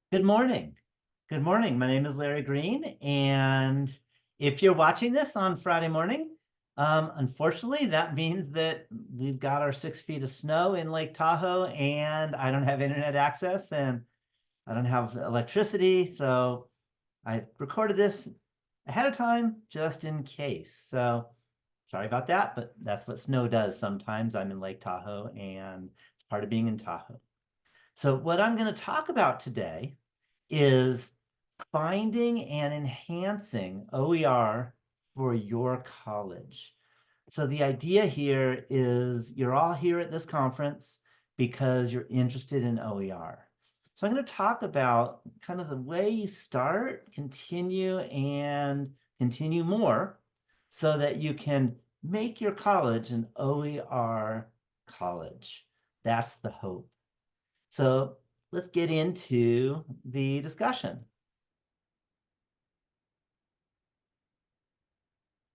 Good morning. Good morning. My name is Larry Green, and if you're watching this on Friday morning, unfortunately, that means that we've got our 6 feet of snow in Lake Tahoe, and I don't have internet access, and I don't have electricity, so I recorded this ahead of time just in case. So sorry about that, but that's what snow does sometimes. I'm in Lake Tahoe, and it's part of being in Tahoe. So what I'm going to talk about today is finding and enhancing OER for your college. So the idea here is you're all here at this conference because you're interested in OER. So I'm going to talk about kind of the way you start, continue, and continue more so that you can make your college an OER college. That's the hope. So let's get into the discussion.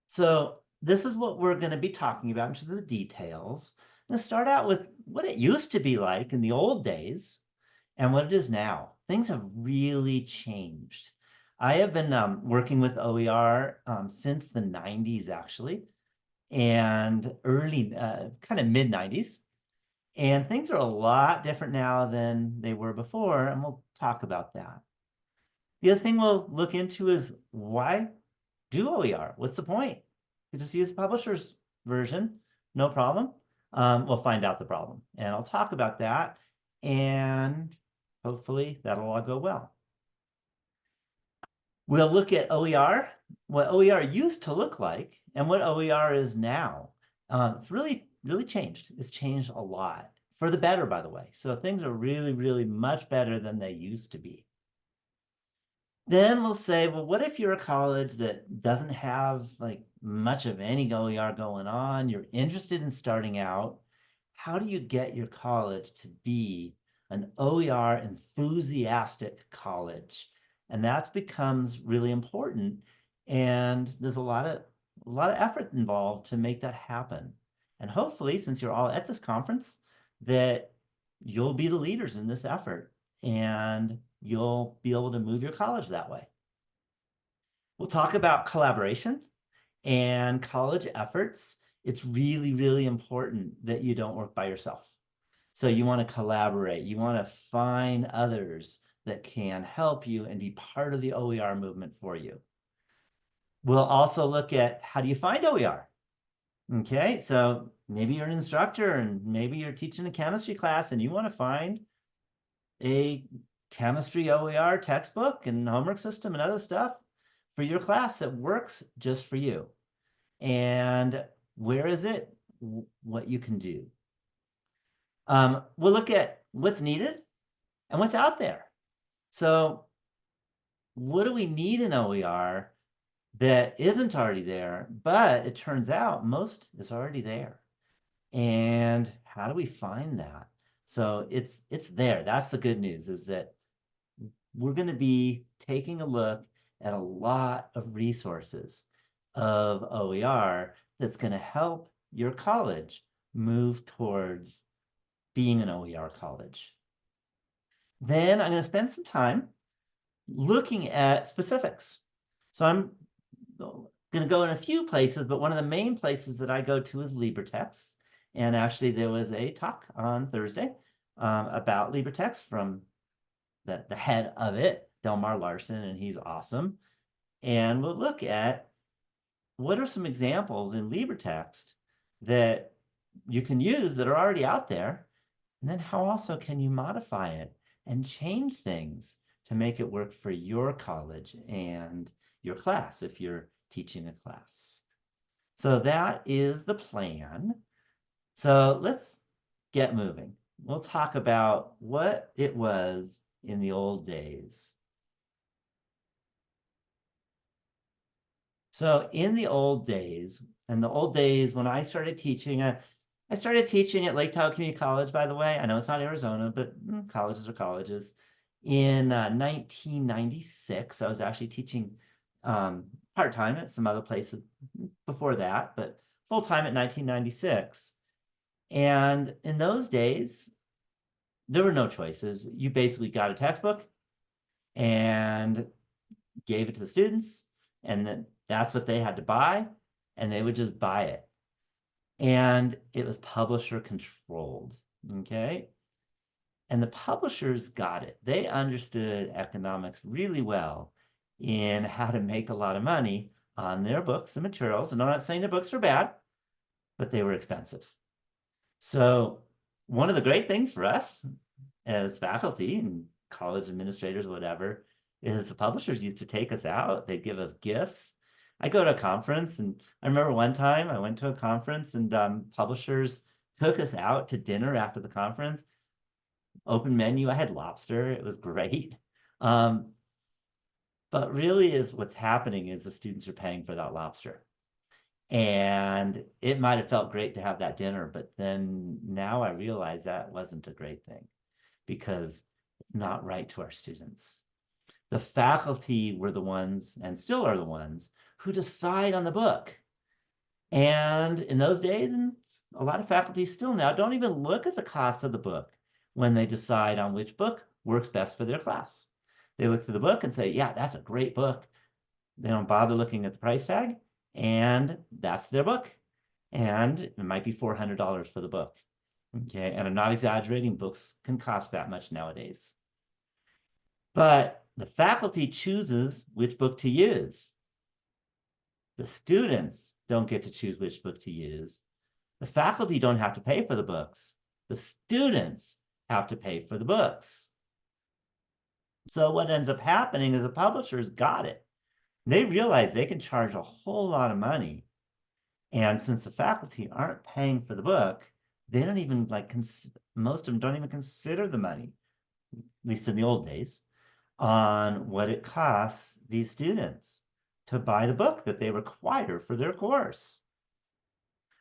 So this is what we're going to be talking about in terms of the details. I'm going to start out with what it used to be like in the old days and what it is now. Things have really changed. I have been working with OER since the 90s, actually, and early, kind of mid 90s. And things are a lot different now than they were before, and we'll talk about that. The other thing we'll look into is why do OER? What's the point? You just use the publisher's version, no problem. We'll find out the problem, and I'll talk about that, and hopefully that'll all go well. We'll look at OER, what OER used to look like, and what OER is now. It's really, really changed. It's changed a lot for the better, by the way. So things are really, really much better than they used to be. Then we'll say, well, what if you're a college that doesn't have like much of any OER going on? You're interested in starting out. How do you get your college to be an OER enthusiastic college? And that becomes really important. And there's a lot of effort involved to make that happen. And hopefully, since you're all at this conference, that you'll be the leaders in this effort and you'll be able to move your college that way. We'll talk about collaboration and college efforts. It's really, really important that you don't work by yourself. So you want to collaborate. You want to find others that can help you and be part of the OER movement for you. We'll also look at how do you find OER? Okay, so maybe you're an instructor and maybe you're teaching a chemistry class and you want to find a chemistry OER textbook and homework system and other stuff for your class that works just for you. And where is it? What you can do. We'll look at what's needed and what's out there. So what do we need in OER that isn't already there, but it turns out most is already there. And how do we find that? So it's there. That's the good news, is that we're going to be taking a look at a lot of resources of OER that's going to help your college move towards being an OER college. Then I'm going to spend some time looking at specifics. So I'm going to go in a few places, but one of the main places that I go to is LibreText. And actually, there was a talk on Thursday about LibreText from the head of it, Delmar Larson, and he's awesome. And we'll look at what are some examples in LibreText that you can use that are already out there, and then how also can you modify it and change things to make it work for your college and your class if you're teaching a class. So that is the plan. So let's get moving. We'll talk about what it was in the old days. So in the old days, when I started teaching, I started teaching at Lake Tahoe Community College, by the way. I know it's not Arizona, but colleges are colleges. In 1996, I was actually teaching part-time at some other places before that, but full-time at 1996. And in those days, there were no choices. You basically got a textbook and gave it to the students, and then that's what they had to buy, and they would just buy it. And it was publisher controlled, okay? And the publishers got it. They understood economics really well in how to make a lot of money on their books and materials. And I'm not saying their books were bad, but they were expensive. So one of the great things for us as faculty and college administrators, whatever, is the publishers used to take us out. They'd give us gifts. I go to a conference, and I remember one time I went to a conference, and publishers took us out to dinner after the conference. Open menu. I had lobster. It was great. But really is what's happening is the students are paying for that lobster. And it might have felt great to have that dinner, but then now I realize that wasn't a great thing because it's not right to our students. The faculty were the ones, and still are the ones, who decide on the book. And in those days, and a lot of faculty still now, don't even look at the cost of the book when they decide on which book works best for their class. They look through the book and say, yeah, that's a great book. They don't bother looking at the price tag, and that's their book. And it might be $400 for the book. Okay, and I'm not exaggerating, books can cost that much nowadays. But the faculty chooses which book to use. The students don't get to choose which book to use. The faculty don't have to pay for the books. The students have to pay for the books. So what ends up happening is the publishers got it. They realize they can charge a whole lot of money. And since the faculty aren't paying for the book, they don't even most of them don't even consider the money, at least in the old days, on what it costs these students to buy the book that they require for their course.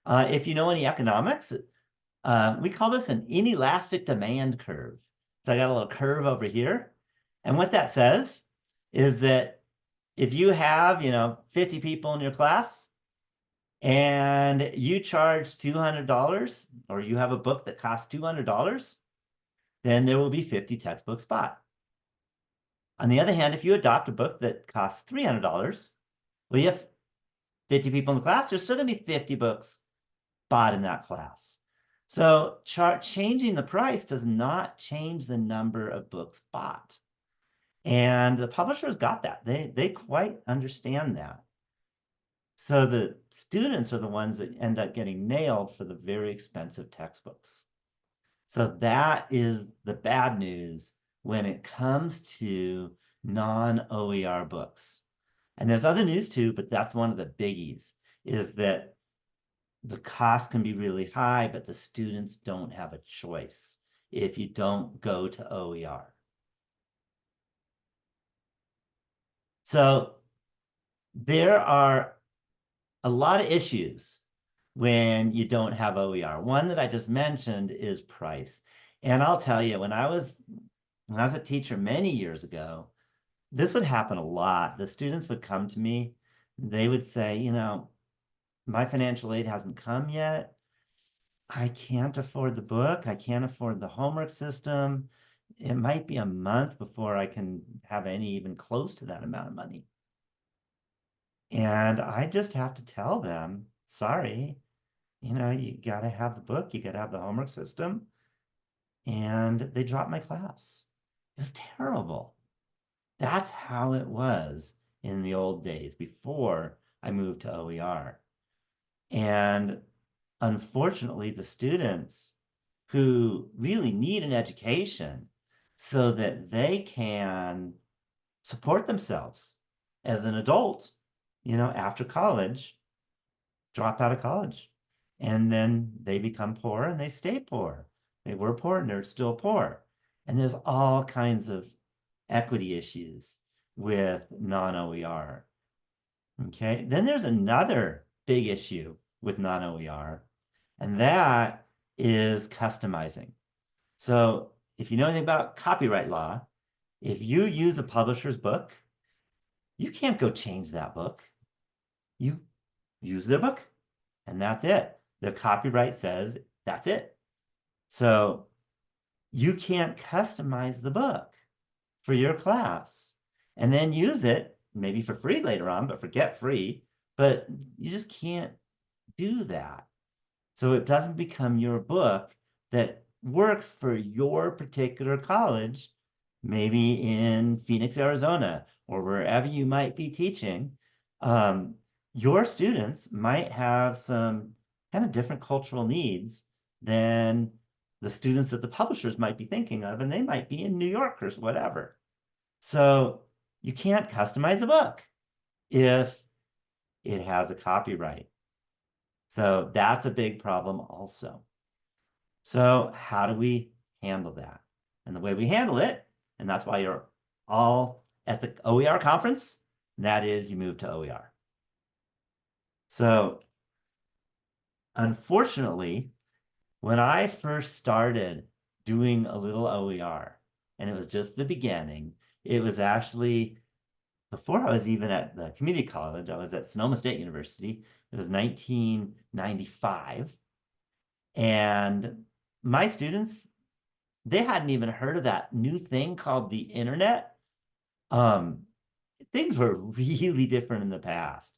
If you know any economics, we call this an inelastic demand curve. So I got a little curve over here. And what that says is that if you have, 50 people in your class and you charge $200, or you have a book that costs $200, then there will be 50 textbooks bought. On the other hand, if you adopt a book that costs $300, well, you have 50 people in the class, there's still going to be 50 books bought in that class. So changing the price does not change the number of books bought. And the publishers got that. They quite understand that. So the students are the ones that end up getting nailed for the very expensive textbooks. So that is the bad news when it comes to non-OER books. And there's other news too, but that's one of the biggies, is that the cost can be really high, but the students don't have a choice if you don't go to OER. So there are a lot of issues when you don't have OER. One that I just mentioned is price. And I'll tell you, when I was a teacher many years ago, this would happen a lot. The students would come to me, they would say, my financial aid hasn't come yet. I can't afford the book. I can't afford the homework system. It might be a month before I can have any even close to that amount of money. And I just have to tell them, sorry, you got to have the book, you got to have the homework system. And they dropped my class. It was terrible. That's how it was in the old days before I moved to OER. And unfortunately, the students who really need an education so that they can support themselves as an adult, after college, drop out of college. And then they become poor and they stay poor. They were poor and they're still poor. And there's all kinds of equity issues with non-OER. Okay, then there's another big issue with non-OER, and that is customizing. So if you know anything about copyright law, if you use a publisher's book, you can't go change that book. You use their book, and that's it. The copyright says that's it. So you can't customize the book. for your class and then use it maybe for free later on, but forget free. But you just can't do that. So it doesn't become your book that works for your particular college, maybe in Phoenix, Arizona, or wherever you might be teaching. Your students might have some kind of different cultural needs than the students that the publishers might be thinking of, and they might be in New York or whatever. So you can't customize a book if it has a copyright. So that's a big problem also. So how do we handle that? And the way we handle it, and that's why you're all at the OER conference, and that is you move to OER. So unfortunately, when I first started doing a little OER, and it was just the beginning, it was actually before I was even at the community college. I was at Sonoma State University. It was 1995. And my students, they hadn't even heard of that new thing called the internet. Things were really different in the past.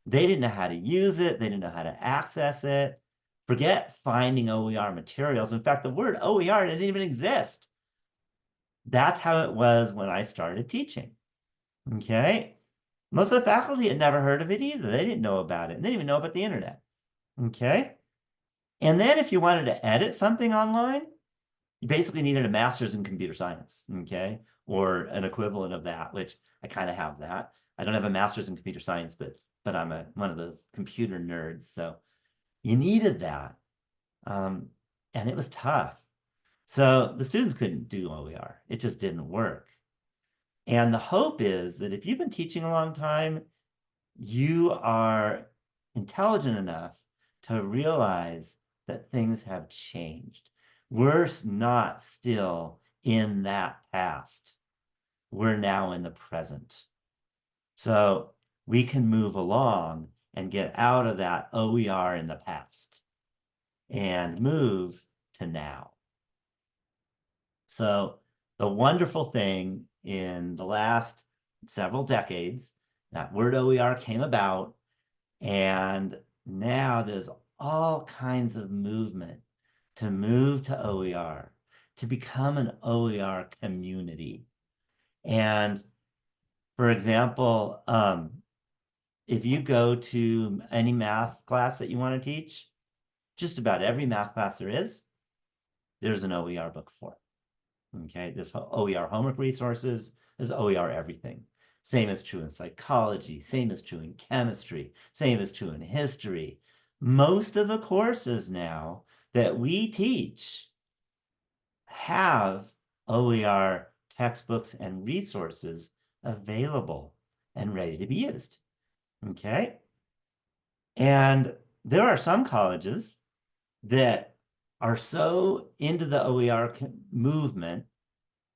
They didn't know how to use it. They didn't know how to access it. Forget finding OER materials. In fact, the word OER didn't even exist. That's how it was when I started teaching. Okay. Most of the faculty had never heard of it either. They didn't know about it. And they didn't even know about the internet. Okay. And then if you wanted to edit something online, you basically needed a master's in computer science, okay? Or an equivalent of that, which I kind of have that. I don't have a master's in computer science, but I'm one of those computer nerds. So you needed that. And it was tough. So the students couldn't do OER. It just didn't work. And the hope is that if you've been teaching a long time, you are intelligent enough to realize that things have changed. We're not still in that past. We're now in the present. So we can move along and get out of that OER in the past and move to now. So the wonderful thing in the last several decades, that word OER came about, and now there's all kinds of movement to move to OER, to become an OER community. And for example, if you go to any math class that you want to teach, just about every math class there is, there's an OER book for it. Okay, there's OER homework resources, there's OER everything. Same is true in psychology, same is true in chemistry, same is true in history. Most of the courses now that we teach have OER textbooks and resources available and ready to be used. Okay? And there are some colleges that are so into the OER movement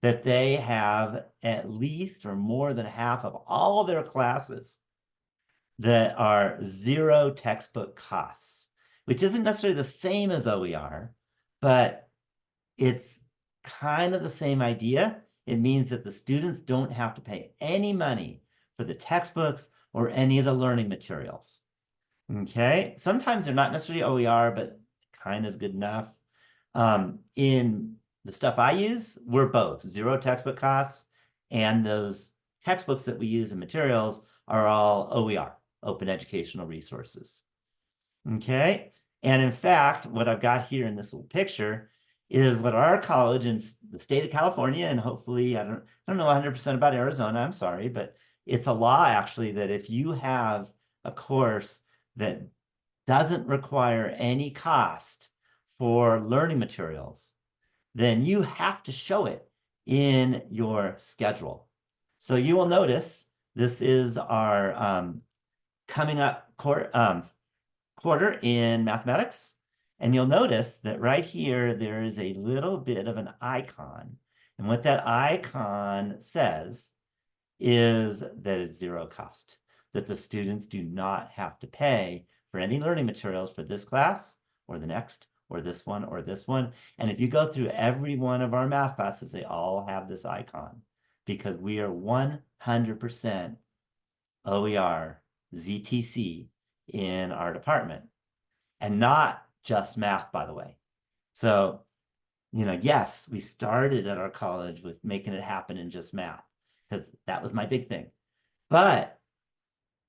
that they have at least or more than half of all of their classes that are zero textbook costs, which isn't necessarily the same as OER, but it's kind of the same idea. It means that the students don't have to pay any money for the textbooks or any of the learning materials. Okay, sometimes they're not necessarily OER, but kind of is good enough. In the stuff I use, we're both zero textbook costs, and those textbooks that we use in materials are all OER, open educational resources. Okay, and in fact, what I've got here in this little picture is what our college in the state of California, and hopefully, I don't know 100% about Arizona, I'm sorry, but it's a law actually that if you have a course that doesn't require any cost for learning materials, then you have to show it in your schedule. So you will notice this is our coming up quarter in mathematics. And you'll notice that right here, there is a little bit of an icon. And what that icon says is that it's zero cost, that the students do not have to pay for any learning materials for this class or the next or this one or this one. And if you go through every one of our math classes, they all have this icon because we are 100% OER ZTC in our department, and not just math, by the way. So, yes, we started at our college with making it happen in just math, because that was my big thing. But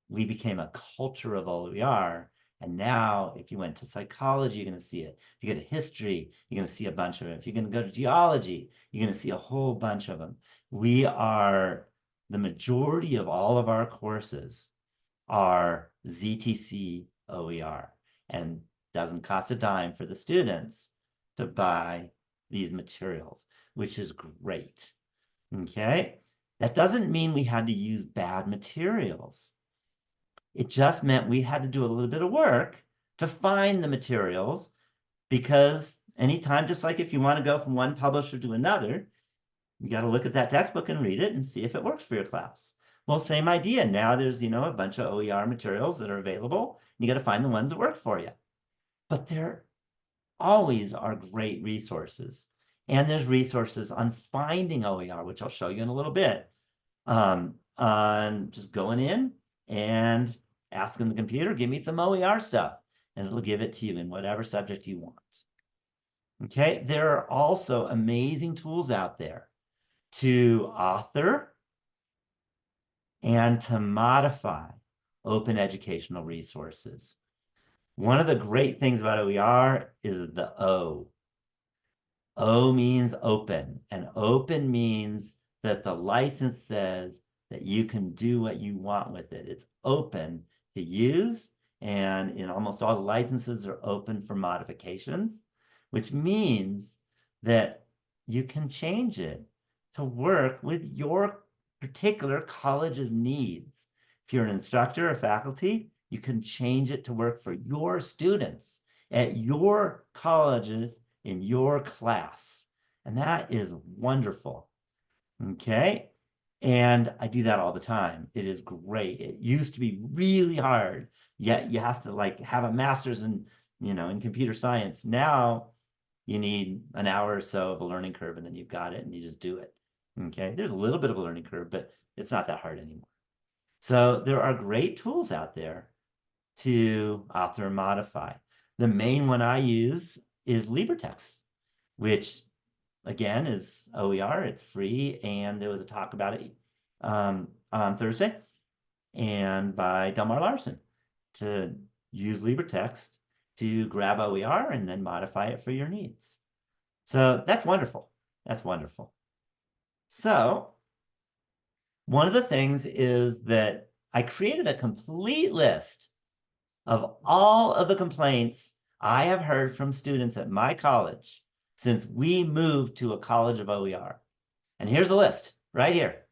we became a culture of OER. And now, if you went to psychology, you're going to see it. If you go to history, you're going to see a bunch of it. If you're going to go to geology, you're going to see a whole bunch of them. The majority of all of our courses are ZTC OER, and doesn't cost a dime for the students to buy these materials, which is great. Okay. That doesn't mean we had to use bad materials. It just meant we had to do a little bit of work to find the materials, because anytime, just like if you want to go from one publisher to another, you got to look at that textbook and read it and see if it works for your class. Well, same idea. Now there's, a bunch of OER materials that are available. You got to find the ones that work for you. But there always are great resources. And there's resources on finding OER, which I'll show you in a little bit, on just going in and asking the computer, give me some OER stuff, and it'll give it to you in whatever subject you want. Okay, there are also amazing tools out there to author and to modify open educational resources. One of the great things about OER is the O. O means open, and open means that the license says that you can do what you want with it. It's open to use, and almost all the licenses are open for modifications, which means that you can change it to work with your particular college's needs. If you're an instructor or faculty, you can change it to work for your students at your colleges in your class. And that is wonderful. Okay. And I do that all the time. It is great. It used to be really hard. Yet you have to have a master's in computer science. Now you need an hour or so of a learning curve, and then you've got it and you just do it. Okay. There's a little bit of a learning curve, but it's not that hard anymore. So there are great tools out there to author and modify. The main one I use is LibreText, which again is OER. It's free, and there was a talk about it on Thursday, and by Delmar Larson, to use LibreText to grab OER and then modify it for your needs. So that's wonderful. That's wonderful. So one of the things is that I created a complete list of all of the complaints I have heard from students at my college since we moved to a college of OER. And here's the list right here.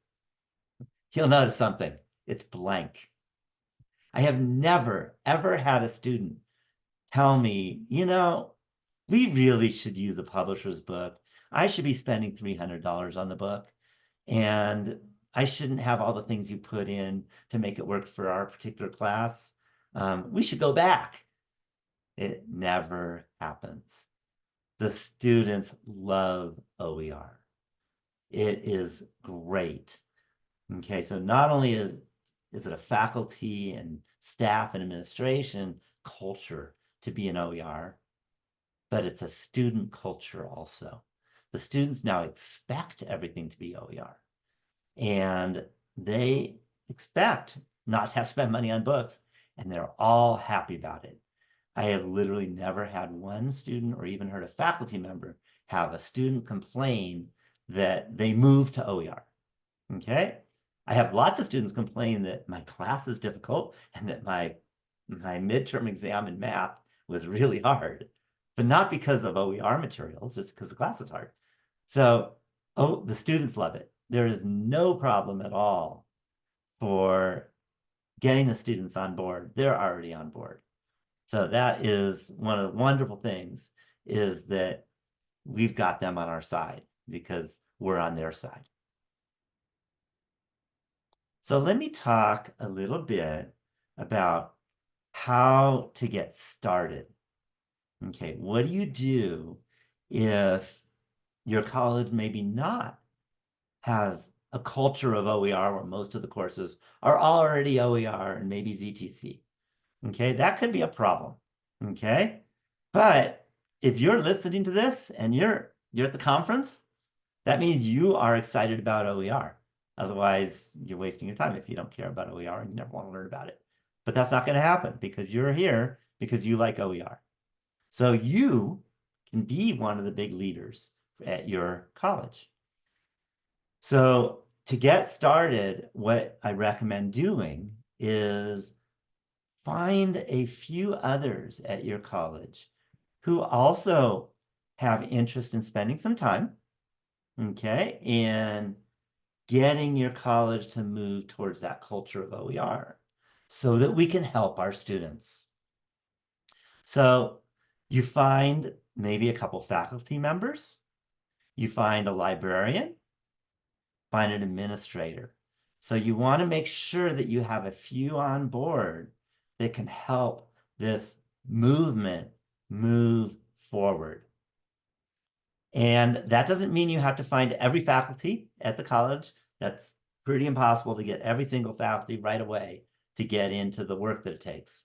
You'll notice something. It's blank. I have never, ever had a student tell me, we really should use a publisher's book. I should be spending $300 on the book, and I shouldn't have all the things you put in to make it work for our particular class. We should go back. It never happens. The students love OER. It is great. Okay, so not only is it a faculty and staff and administration culture to be an OER, but it's a student culture also. The students now expect everything to be OER, and they expect not to have to spend money on books, and they're all happy about it. I have literally never had one student or even heard a faculty member have a student complain that they moved to OER. Okay. I have lots of students complain that my class is difficult and that my midterm exam in math was really hard, but not because of OER materials, just because the class is hard. So, the students love it. There is no problem at all for getting the students on board. They're already on board. So that is one of the wonderful things, is that we've got them on our side because we're on their side. So let me talk a little bit about how to get started. Okay, what do you do if your college maybe not has a culture of OER where most of the courses are already OER and maybe ZTC. Okay, that could be a problem. Okay, but if you're listening to this and you're at the conference, that means you are excited about OER. Otherwise, you're wasting your time if you don't care about OER and you never want to learn about it. But that's not going to happen because you're here because you like OER. So you can be one of the big leaders at your college. So to get started, what I recommend doing is find a few others at your college who also have interest in spending some time, okay, in getting your college to move towards that culture of OER so that we can help our students. So you find maybe a couple faculty members, you find a librarian, find an administrator. So you want to make sure that you have a few on board that can help this movement move forward. And that doesn't mean you have to find every faculty at the college. That's pretty impossible to get every single faculty right away to get into the work that it takes.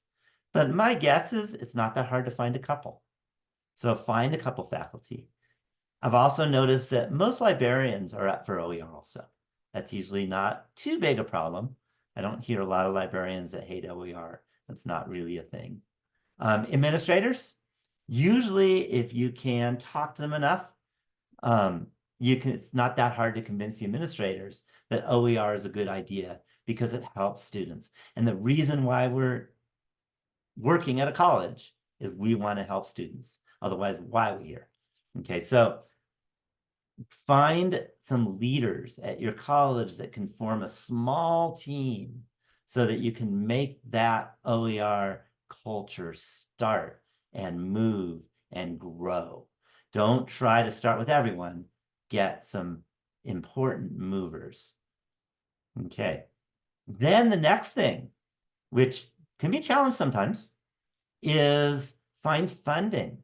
But my guess is it's not that hard to find a couple. So find a couple faculty. I've also noticed that most librarians are up for OER also. That's usually not too big a problem. I don't hear a lot of librarians that hate OER. That's not really a thing. Administrators, usually if you can talk to them enough, it's not that hard to convince the administrators that OER is a good idea because it helps students. And the reason why we're working at a college is we want to help students. Otherwise, why are we here? Okay, so find some leaders at your college that can form a small team so that you can make that OER culture start and move and grow. Don't try to start with everyone. Get some important movers. Okay. Then the next thing, which can be a challenge sometimes, is find funding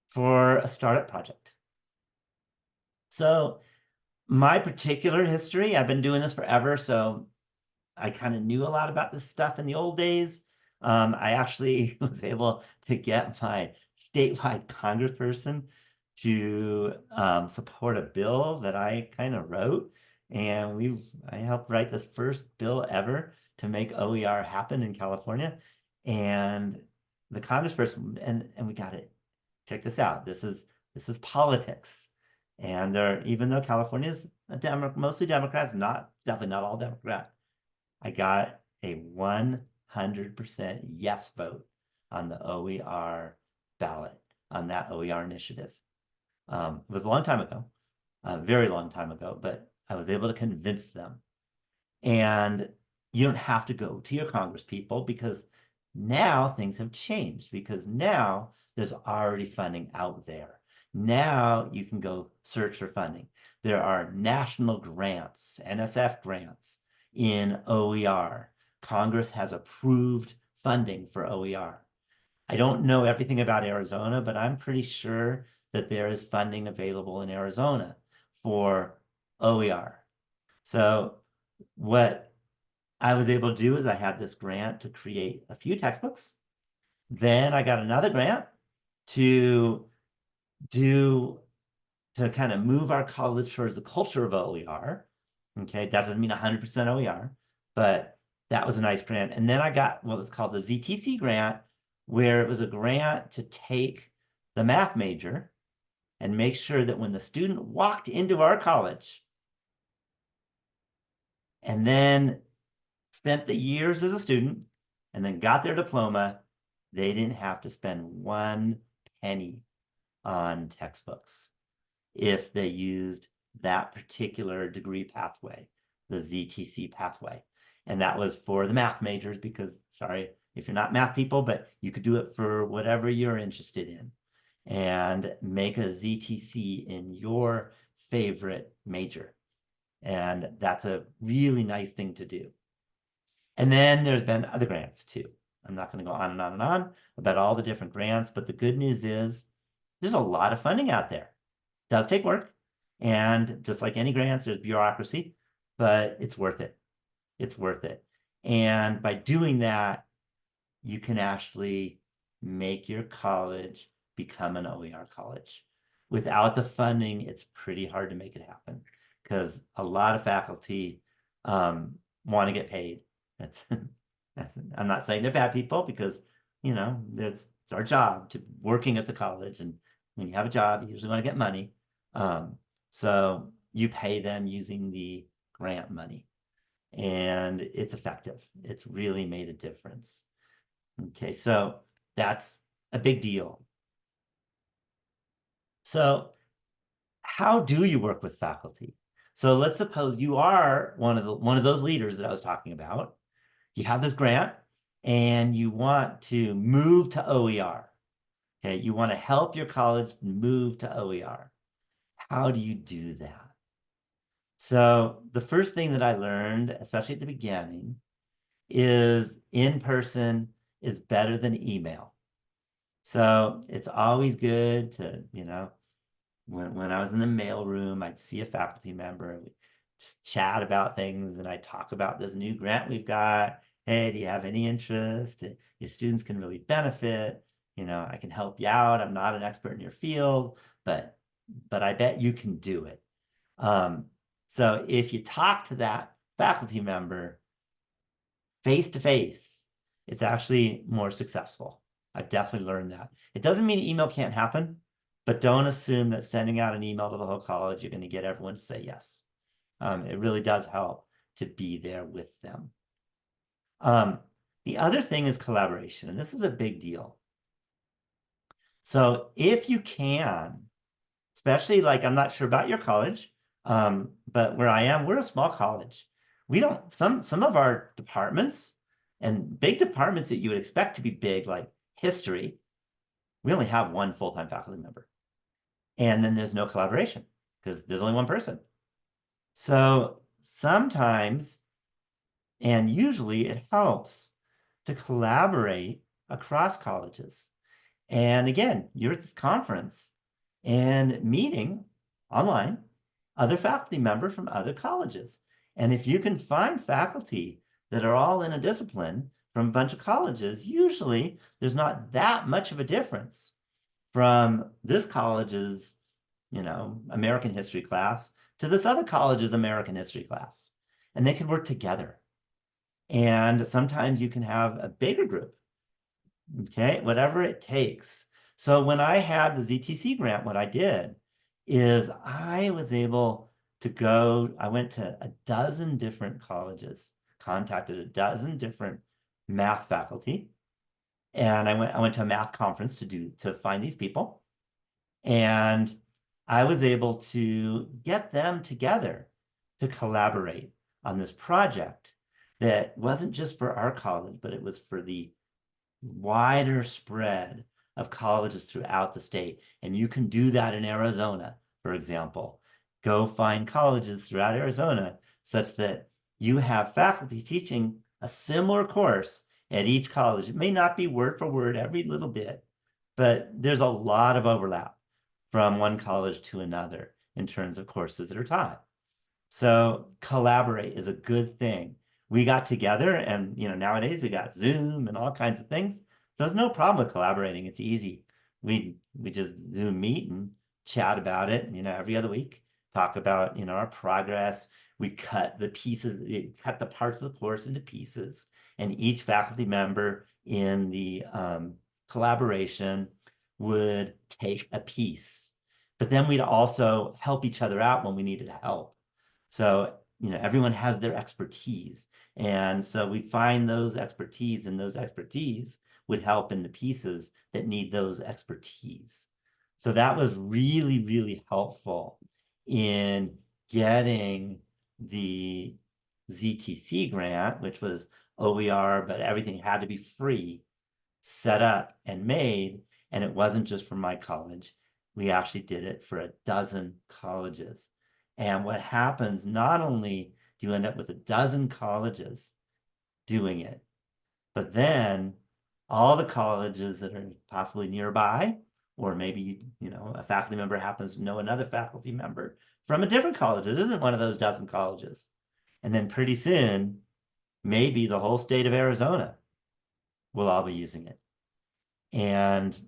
for a startup project. So my particular history, I've been doing this forever, so I kind of knew a lot about this stuff in the old days. I actually was able to get my statewide congressperson to support a bill that I kind of wrote. And I helped write the first bill ever to make OER happen in California. And the congressperson, and we got it. Check this out. This is politics. And even though California is mostly Democrats, definitely not all Democrat, I got a 100% yes vote on the OER ballot, on that OER initiative. It was a long time ago, a very long time ago, but I was able to convince them. And you don't have to go to your Congress people because now things have changed, because now there's already funding out there. Now you can go search for funding. There are national grants, NSF grants in OER. Congress has approved funding for OER. I don't know everything about Arizona, but I'm pretty sure that there is funding available in Arizona for OER. So what I was able to do is I had this grant to create a few textbooks. Then I got another grant to kind of move our college towards the culture of OER. Okay, that doesn't mean 100% OER, but that was a nice grant. And then I got what was called the ZTC grant, where it was a grant to take the math major and make sure that when the student walked into our college and then spent the years as a student and then got their diploma, they didn't have to spend 1 penny on textbooks if they used that particular degree pathway, the ZTC pathway. And that was for the math majors because, sorry, if you're not math people, but you could do it for whatever you're interested in and make a ZTC in your favorite major. And that's a really nice thing to do. And then there's been other grants too. I'm not going to go on and on and on about all the different grants, but the good news is there's a lot of funding out there. It does take work. And just like any grants, there's bureaucracy. but it's worth it. It's worth it. And by doing that, you can actually make your college become an OER college. Without the funding, it's pretty hard to make it happen because a lot of faculty want to get paid. That's, I'm not saying they're bad people because, it's our job to working at the college. And when you have a job, you usually want to get money. So you pay them using the grant money and it's effective. It's really made a difference. Okay, so that's a big deal. So how do you work with faculty? So let's suppose you are one of those leaders that I was talking about. You have this grant and you want to move to OER. Okay, you want to help your college move to OER. How do you do that? So the first thing that I learned, especially at the beginning, is in person is better than email. So it's always good to, when I was in the mail room, I'd see a faculty member and we just chat about things and I'd talk about this new grant we've got. Hey, do you have any interest? Your students can really benefit. I can help you out. I'm not an expert in your field, but I bet you can do it. So if you talk to that faculty member face to face, it's actually more successful. I've definitely learned that. It doesn't mean email can't happen, but don't assume that sending out an email to the whole college, you're going to get everyone to say yes. It really does help to be there with them. The other thing is collaboration, and this is a big deal. So if you can, especially like I'm not sure about your college, but where I am, we're a small college. We don't some of our departments and big departments that you would expect to be big, like history, we only have one full-time faculty member. And then there's no collaboration because there's only one person. So sometimes, and usually it helps to collaborate across colleges. And again, you're at this conference and meeting online other faculty members from other colleges. And if you can find faculty that are all in a discipline from a bunch of colleges, usually there's not that much of a difference from this college's, American history class to this other college's American history class. And they can work together. And sometimes you can have a bigger group, okay, whatever it takes. So when I had the ZTC grant, what I did is I was able to I went to a dozen different colleges, contacted a dozen different math faculty, and I went to a math conference to find these people. And I was able to get them together to collaborate on this project that wasn't just for our college, but it was for the wider spread of colleges throughout the state. And you can do that in Arizona, for example. Go find colleges throughout Arizona such that you have faculty teaching a similar course at each college. It may not be word for word every little bit, but there's a lot of overlap from one college to another in terms of courses that are taught. So collaborate is a good thing. We got together and, nowadays we got Zoom and all kinds of things. So there's no problem with collaborating. It's easy. We just Zoom meet and chat about it, every other week, talk about, our progress. We cut the parts of the course into pieces, and each faculty member in the collaboration would take a piece. But then we'd also help each other out when we needed help. So, everyone has their expertise. And so we'd find those expertise, and those expertise would help in the pieces that need those expertise. So that was really, really helpful in getting the ZTC grant, which was OER, but everything had to be free, set up and made. And it wasn't just for my college. We actually did it for a dozen colleges. And what happens, not only do you end up with a dozen colleges doing it, but then all the colleges that are possibly nearby, or maybe, a faculty member happens to know another faculty member from a different college. It isn't one of those dozen colleges. And then pretty soon, maybe the whole state of Arizona will all be using it. And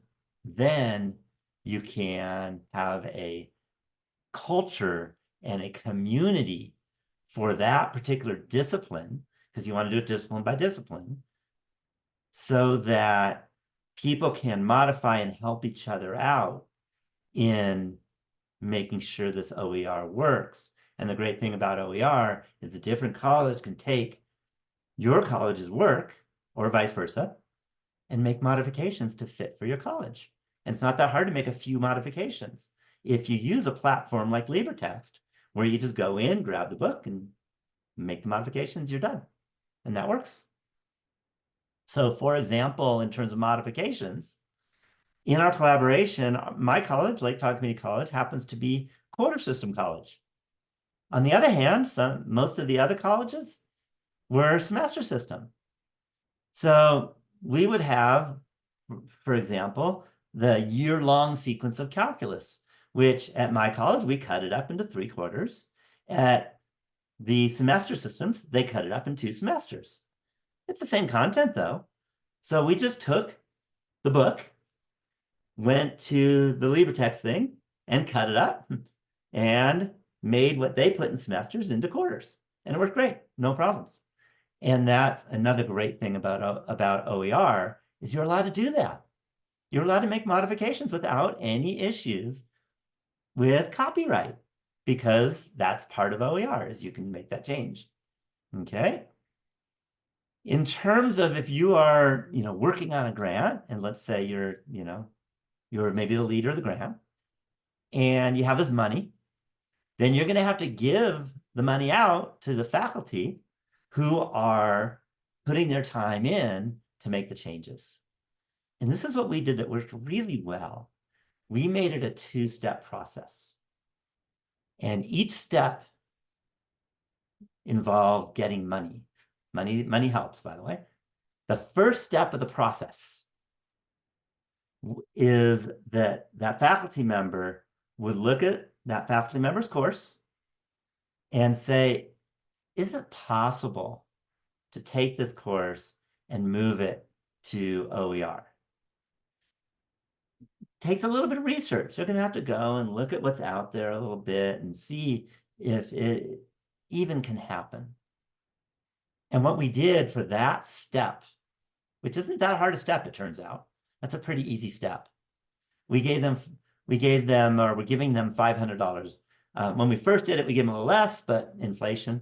then you can have a culture and a community for that particular discipline, because you want to do it discipline by discipline, so that people can modify and help each other out in making sure this OER works. And the great thing about OER is a different college can take your college's work or vice versa and make modifications to fit for your college. And it's not that hard to make a few modifications. If you use a platform like LibreText, where you just go in, grab the book, and make the modifications, you're done. And that works. So for example, in terms of modifications, in our collaboration, my college, Lake Tahoe Community College, happens to be quarter system college. On the other hand, most of the other colleges were semester system. So we would have, for example, the year-long sequence of calculus, which at my college, we cut it up into 3 quarters. At the semester systems, they cut it up in 2 semesters. It's the same content though. So we just took the book, went to the LibreText thing and cut it up and made what they put in semesters into quarters. And it worked great, no problems. And that's another great thing about OER is you're allowed to do that. You're allowed to make modifications without any issues with copyright, because that's part of OER, is you can make that change. Okay. In terms of if you are, working on a grant, and let's say you're maybe the leader of the grant, and you have this money, then you're going to have to give the money out to the faculty who are putting their time in to make the changes. And this is what we did that worked really well. We made it a 2-step process. And each step involved getting money. Money helps, by the way. The first step of the process is that faculty member would look at that faculty member's course and say, is it possible to take this course and move it to OER? Takes a little bit of research. You're going to have to go and look at what's out there a little bit and see if it even can happen. And what we did for that step, which isn't that hard a step, it turns out, that's a pretty easy step. We're giving them $500. When we first did it, we gave them a little less, but inflation.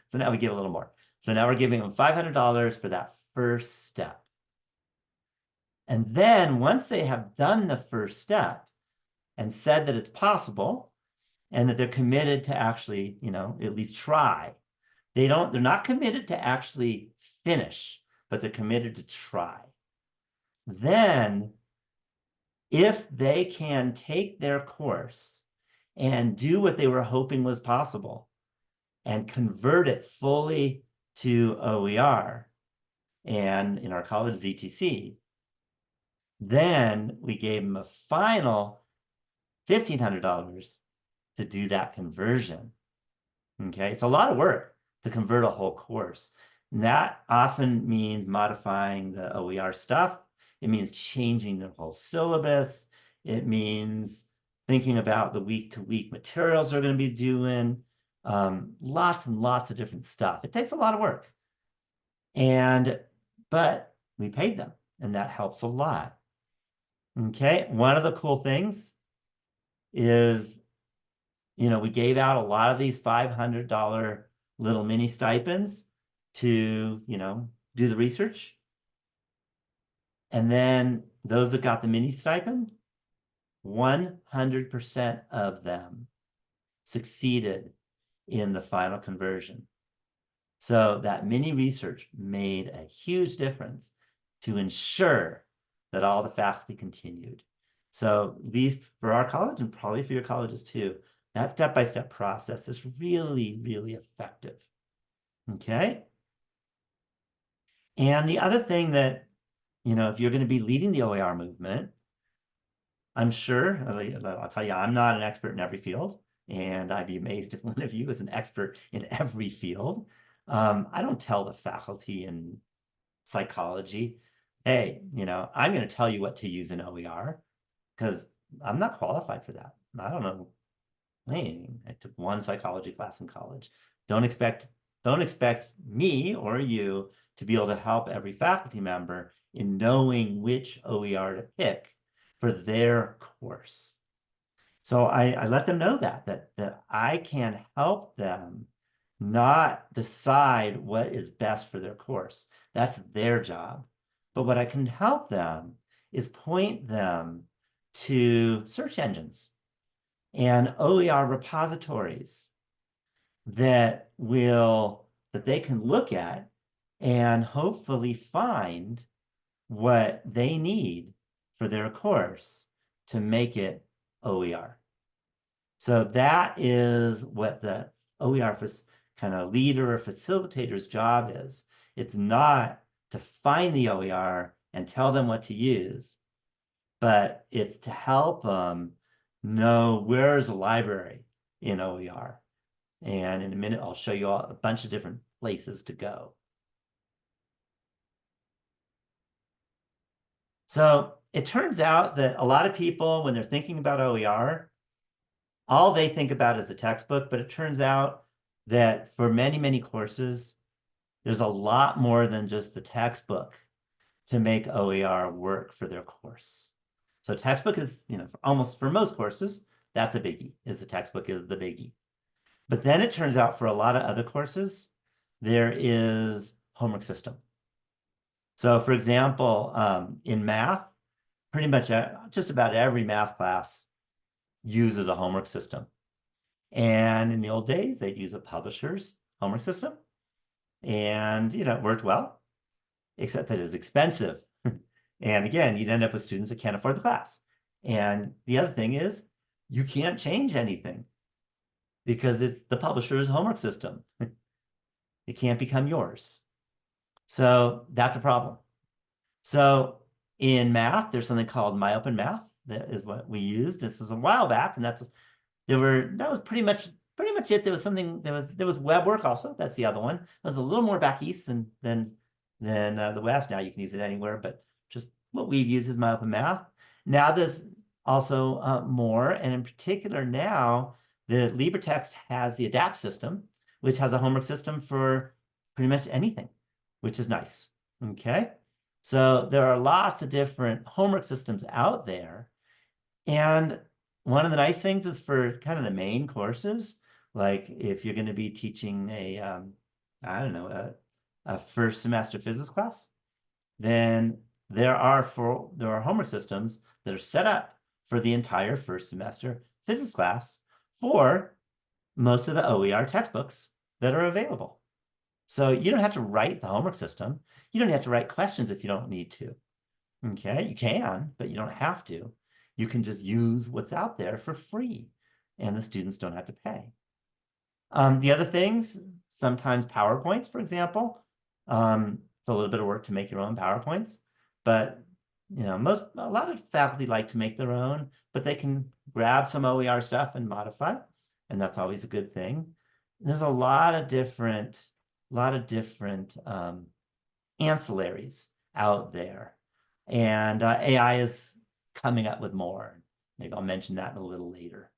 So now we give a little more. So now we're giving them $500 for that first step. And then once they have done the first step and said that it's possible and that they're committed to actually, at least try, they're not committed to actually finish, but they're committed to try. Then if they can take their course and do what they were hoping was possible and convert it fully to OER, and in our college ZTC, then we gave them a final $1,500 to do that conversion. Okay, it's a lot of work to convert a whole course. And that often means modifying the OER stuff. It means changing the whole syllabus. It means thinking about the week-to-week materials they're going to be doing. Lots and lots of different stuff. It takes a lot of work. But we paid them, and that helps a lot. Okay, one of the cool things is, we gave out a lot of these $500 little mini stipends to, do the research. And then those that got the mini stipend, 100% of them succeeded in the final conversion. So that mini research made a huge difference to ensure that all the faculty continued. So these, for our college and probably for your colleges too, that step-by-step process is really, really effective. Okay. And the other thing that, if you're going to be leading the OER movement, I'm sure, I'll tell you, I'm not an expert in every field. and I'd be amazed if one of you is an expert in every field. I don't tell the faculty in psychology, hey, I'm going to tell you what to use in OER because I'm not qualified for that. I don't know anything. I took one psychology class in college. Don't expect me or you to be able to help every faculty member in knowing which OER to pick for their course. So I let them know that I can help them not decide what is best for their course. That's their job. But what I can help them is point them to search engines and OER repositories that they can look at and hopefully find what they need for their course to make it OER. So that is what the OER kind of leader or facilitator's job is. It's not to find the OER and tell them what to use, but it's to help them know where's a library in OER. And in a minute, I'll show you a bunch of different places to go. So it turns out that a lot of people, when they're thinking about OER, all they think about is a textbook, but it turns out that for many, many courses, there's a lot more than just the textbook to make OER work for their course. So textbook is, for most courses, that's a biggie, is the textbook is the biggie. But then it turns out for a lot of other courses, there is homework system. So for example, in math, pretty much just about every math class uses a homework system. And in the old days, they'd use a publisher's homework system. And, it worked well, except that it was expensive. And again, you'd end up with students that can't afford the class. And the other thing is, you can't change anything because it's the publisher's homework system. It can't become yours. So that's a problem. So in math, there's something called MyOpenMath. That is what we used. This was a while back, and that was pretty much it. There was web work also. That's the other one. It was a little more back east than the West. Now you can use it anywhere, but just what we've used is MyOpenMath. Now there's also more, and in particular now, the LibreText has the ADAPT system, which has a homework system for pretty much anything, which is nice. Okay, so there are lots of different homework systems out there, and one of the nice things is for kind of the main courses, like if you're going to be teaching a first semester physics class, then there are homework systems that are set up for the entire first semester physics class for most of the OER textbooks that are available. So you don't have to write the homework system. You don't have to write questions if you don't need to. Okay, you can, but you don't have to. You can just use what's out there for free, and the students don't have to pay. The other things, sometimes PowerPoints, for example, it's a little bit of work to make your own PowerPoints, but a lot of faculty like to make their own, but they can grab some OER stuff and modify, and that's always a good thing. There's a lot of different ancillaries out there, and AI is coming up with more. Maybe I'll mention that a little later.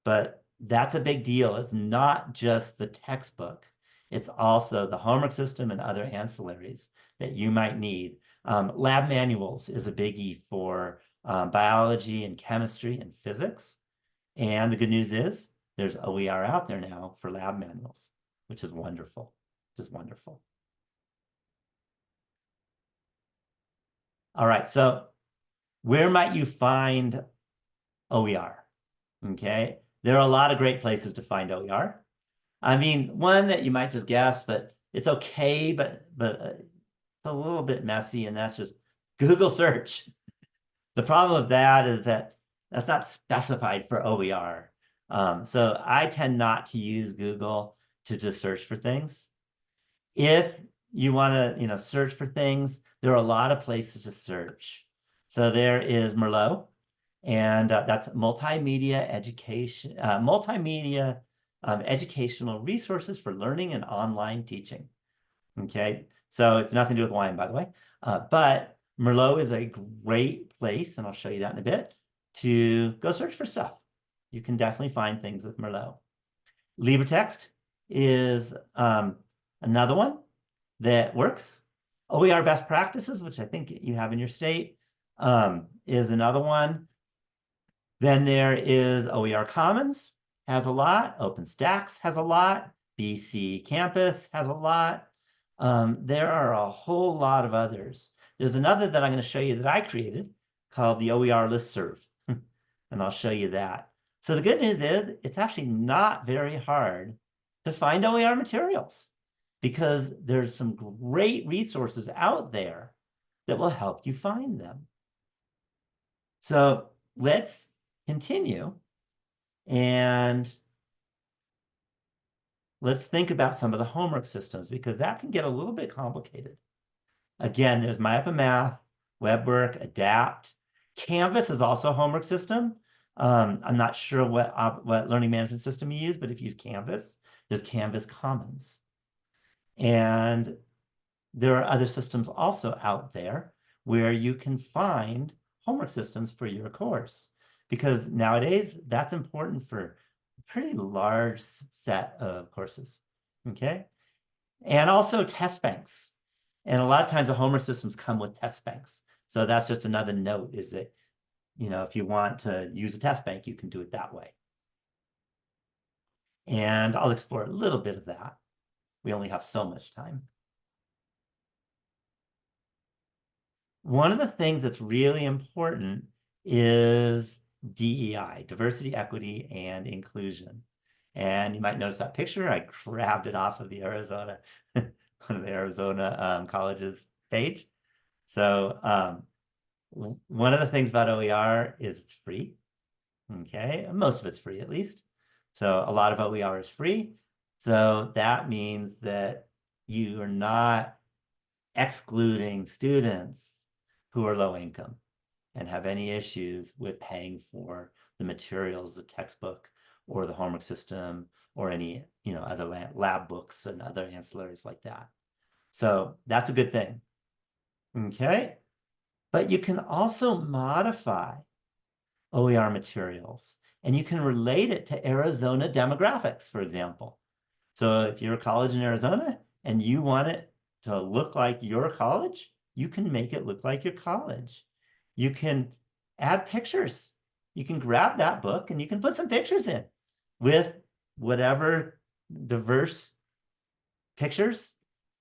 But that's a big deal. It's not just the textbook. It's also the homework system and other ancillaries that you might need. Lab manuals is a biggie for biology and chemistry and physics. And the good news is there's OER out there now for lab manuals, which is wonderful. Just wonderful. All right, so where might you find OER? Okay, there are a lot of great places to find OER. I mean, one that you might just guess, but it's okay, but it's a little bit messy, and that's just Google search. The problem with that is that that's not specified for OER. So I tend not to use Google to just search for things. If you want to, search for things, there are a lot of places to search. So there is Merlot. And that's multimedia education, educational resources for learning and online teaching. Okay, so it's nothing to do with wine, by the way. But Merlot is a great place, and I'll show you that in a bit, to go search for stuff. You can definitely find things with Merlot. LibreText is another one that works. OER best practices, which I think you have in your state, is another one. Then there is OER Commons, has a lot. OpenStax has a lot. BC Campus has a lot. There are a whole lot of others. There's another that I'm going to show you that I created called the OER Listserv, and I'll show you that. So the good news is it's actually not very hard to find OER materials because there's some great resources out there that will help you find them. So let's continue and let's think about some of the homework systems because that can get a little bit complicated. Again, there's My Up in Math, WebWork, Adapt. Canvas is also a homework system. I'm not sure what learning management system you use, but if you use Canvas, there's Canvas Commons. And there are other systems also out there where you can find homework systems for your course. Because nowadays, that's important for a pretty large set of courses, okay? And also test banks. And a lot of times the homework systems come with test banks. So that's just another note is that, if you want to use a test bank, you can do it that way. And I'll explore a little bit of that. We only have so much time. One of the things that's really important is DEI, diversity, equity, and inclusion. And you might notice that picture. I grabbed it off of the Arizona, one of the Arizona colleges page. So one of the things about OER is it's free. Okay, most of it's free at least. So a lot of OER is free. So that means that you are not excluding students who are low income and have any issues with paying for the materials, the textbook or the homework system or any, other lab books and other ancillaries like that. So that's a good thing. Okay. But you can also modify OER materials and you can relate it to Arizona demographics, for example. So if you're a college in Arizona and you want it to look like your college, you can make it look like your college. You can add pictures. You can grab that book and you can put some pictures in with whatever diverse pictures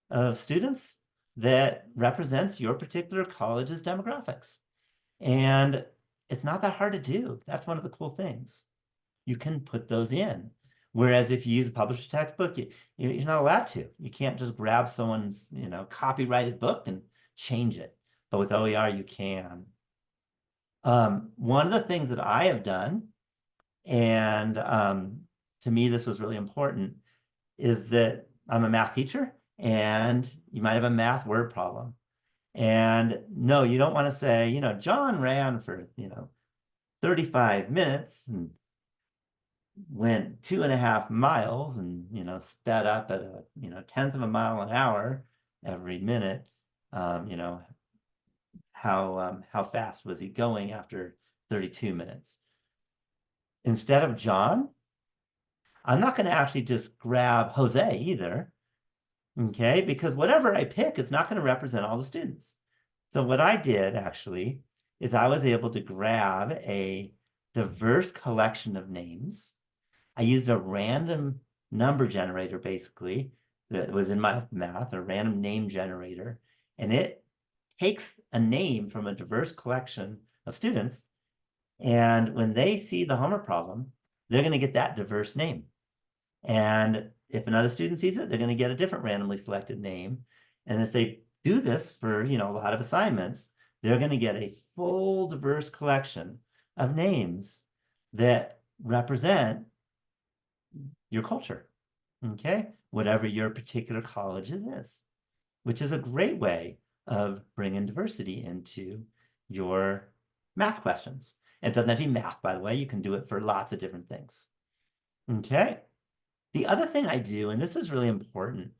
of students that represents your particular college's demographics. And it's not that hard to do. That's one of the cool things. You can put those in. Whereas if you use a publisher's textbook, you're not allowed to. You can't just grab someone's, copyrighted book and change it. But with OER, you can. One of the things that I have done, and to me, this was really important, is that I'm a math teacher and you might have a math word problem. And no, you don't want to say, John ran for, 35 minutes and went 2.5 miles and, sped up at a, 1/10 of a mile an hour every minute. How fast was he going after 32 minutes? Instead of John, I'm not going to actually just grab Jose either. Okay, because whatever I pick, it's not going to represent all the students. So what I did actually is I was able to grab a diverse collection of names. I used a random number generator, basically, that was in my math, a random name generator, and it takes a name from a diverse collection of students. And when they see the homework problem, they're going to get that diverse name. And if another student sees it, they're going to get a different randomly selected name. And if they do this for, a lot of assignments, they're going to get a full diverse collection of names that represent your culture, okay? Whatever your particular college is, which is a great way of bringing diversity into your math questions. It doesn't have to be math, by the way. You can do it for lots of different things. Okay. The other thing I do, and this is really important,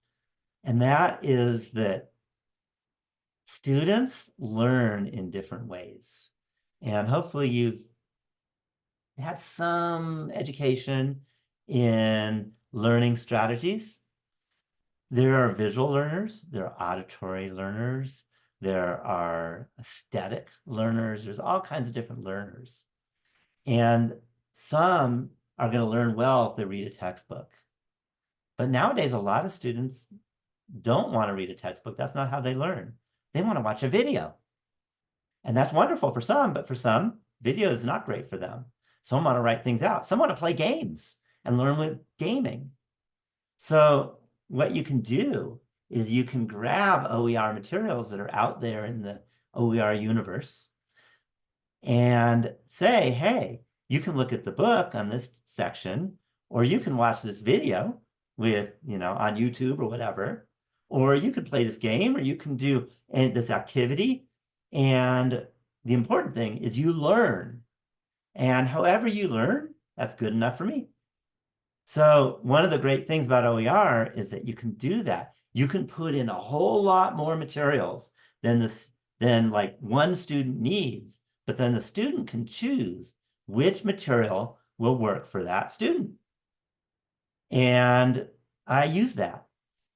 and that is that students learn in different ways. And hopefully you've had some education in learning strategies. There are visual learners, there are auditory learners, there are aesthetic learners, there's all kinds of different learners. And some are going to learn well if they read a textbook. But nowadays, a lot of students don't want to read a textbook. That's not how they learn. They want to watch a video. And that's wonderful for some, but for some, video is not great for them. Some want to write things out. Some want to play games and learn with gaming. So what you can do is you can grab OER materials that are out there in the OER universe and say, hey, you can look at the book on this section, or you can watch this video with, on YouTube or whatever, or you could play this game, or you can do this activity. And the important thing is you learn. And however you learn, that's good enough for me. So one of the great things about OER is that you can do that. You can put in a whole lot more materials than like one student needs, but then the student can choose which material will work for that student. And I use that,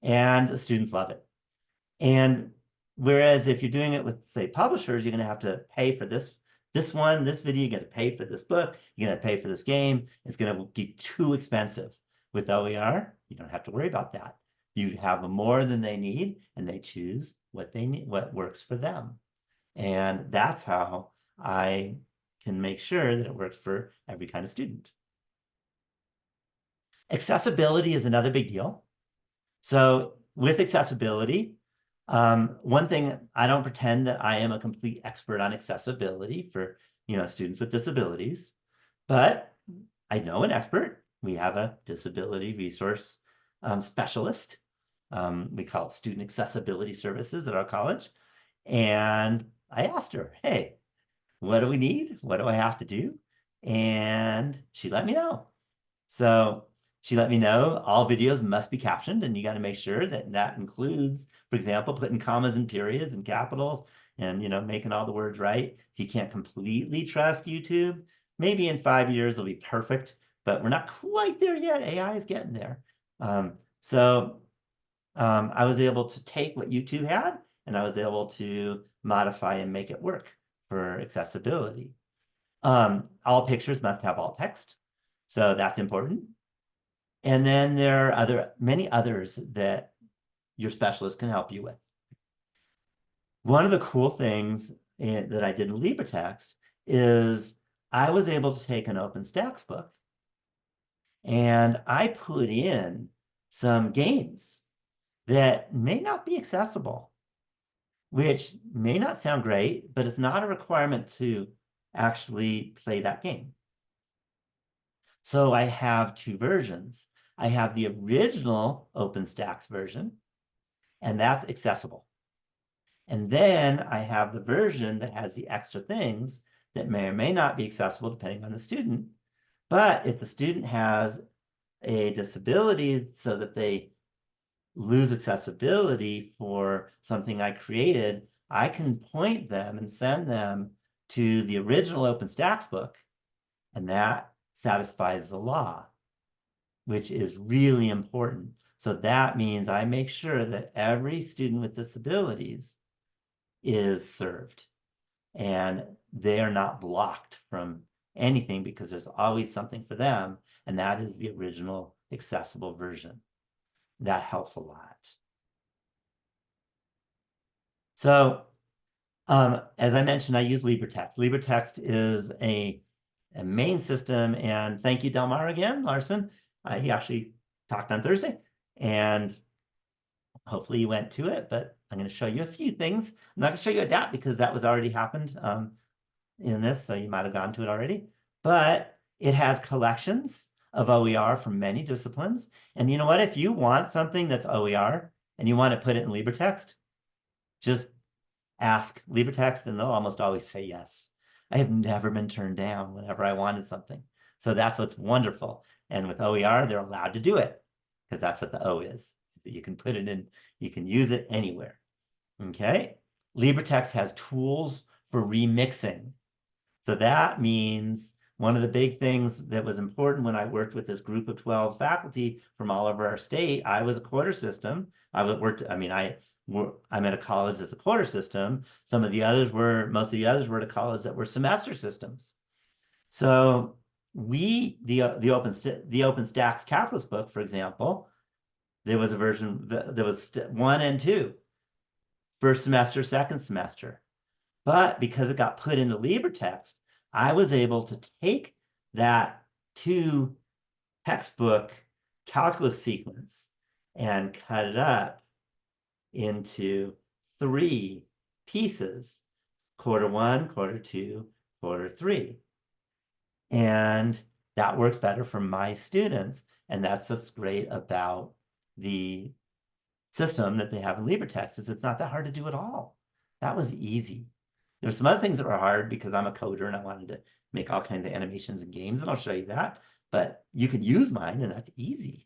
and the students love it. And whereas if you're doing it with, say, publishers, you're going to have to pay for this video, you're going to pay for this book, you're going to pay for this game. It's going to be too expensive. With OER, you don't have to worry about that. You have more than they need, and they choose what they need, what works for them. And that's how I can make sure that it works for every kind of student. Accessibility is another big deal. So with accessibility, one thing, I don't pretend that I am a complete expert on accessibility for, students with disabilities, but I know an expert. We have a disability resource specialist. We call it Student Accessibility Services at our college. And I asked her, hey, what do we need? What do I have to do? And she let me know. So she let me know all videos must be captioned, and you got to make sure that that includes, for example, putting commas and periods and capitals and, making all the words right. So you can't completely trust YouTube. Maybe in 5 years it'll be perfect, but we're not quite there yet. AI is getting there. I was able to take what YouTube had, and I was able to modify and make it work for accessibility. All pictures must have alt text. So that's important. And then there are many others that your specialist can help you with. One of the cool things that I did in LibreText is I was able to take an OpenStax book and I put in some games that may not be accessible, which may not sound great, but it's not a requirement to actually play that game. So I have two versions. I have the original OpenStax version, and that's accessible. And then I have the version that has the extra things that may or may not be accessible depending on the student. But if the student has a disability so that they lose accessibility for something I created, I can point them and send them to the original OpenStax book, and that satisfies the law, which is really important. So that means I make sure that every student with disabilities is served and they are not blocked from anything because there's always something for them, and that is the original accessible version. That helps a lot. So as I mentioned, I use LibreText. LibreText is a main system, and thank you, Delmar again, Larson. He actually talked on Thursday, and hopefully you went to it, but I'm going to show you a few things. I'm not going to show you a DAP because that was already happened in this, so you might have gone to it already. But it has collections of OER from many disciplines. And you know what? If you want something that's OER and you want to put it in LibreText, just ask LibreText and they'll almost always say yes. I have never been turned down whenever I wanted something. So that's what's wonderful. And with OER, they're allowed to do it because that's what the O is. You can put it in, you can use it anywhere. Okay. LibreText has tools for remixing. So that means one of the big things that was important when I worked with this group of 12 faculty from all over our state, I was a quarter system. I'm at a college that's a quarter system. Most of the others were at a college that were semester systems. So the OpenStax calculus book, for example, there was a version, there was 1 and 2, first semester, second semester. But because it got put into LibreText, I was able to take that 2 textbook calculus sequence and cut it up into 3 pieces, quarter 1, quarter 2, quarter 3. And that works better for my students. And that's what's great about the system that they have in LibreText, is it's not that hard to do at all. That was easy. There's some other things that were hard because I'm a coder and I wanted to make all kinds of animations and games, and I'll show you that. But you can use mine, and that's easy.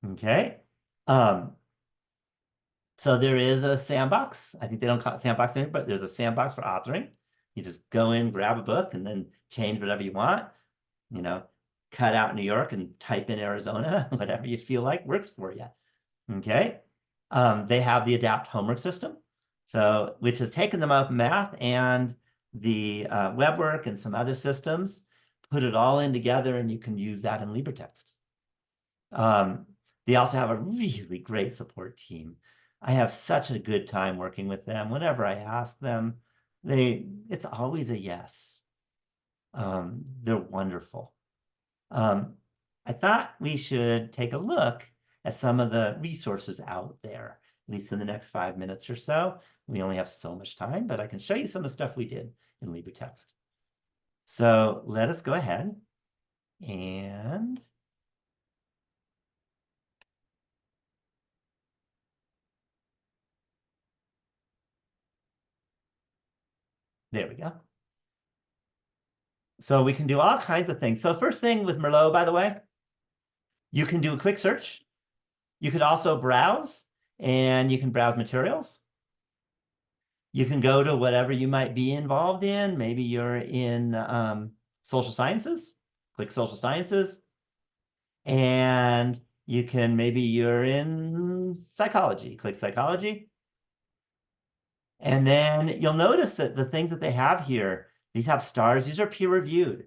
Okay. So there is a sandbox. I think they don't call it sandbox anymore, but there's a sandbox for authoring. You just go in, grab a book, and then change whatever you want. You know, cut out New York and type in Arizona. Whatever you feel like works for you. Okay. They have the adapt homework system, so which has taken them up math and the WebWork and some other systems, put it all in together, and you can use that in LibreText. They also have a really great support team. I have such a good time working with them. Whenever I ask them, it's always a yes. They're wonderful. I thought we should take a look at some of the resources out there, at least in the next 5 minutes or so. We only have so much time, but I can show you some of the stuff we did in LibreText. So let us go ahead and there we go. So we can do all kinds of things. So first thing with Merlot, by the way, you can do a quick search. You could also browse, and you can browse materials. You can go to whatever you might be involved in. Maybe you're in social sciences, click social sciences. And you can, maybe you're in psychology, click psychology. And then you'll notice that the things that they have here, these have stars, these are peer reviewed.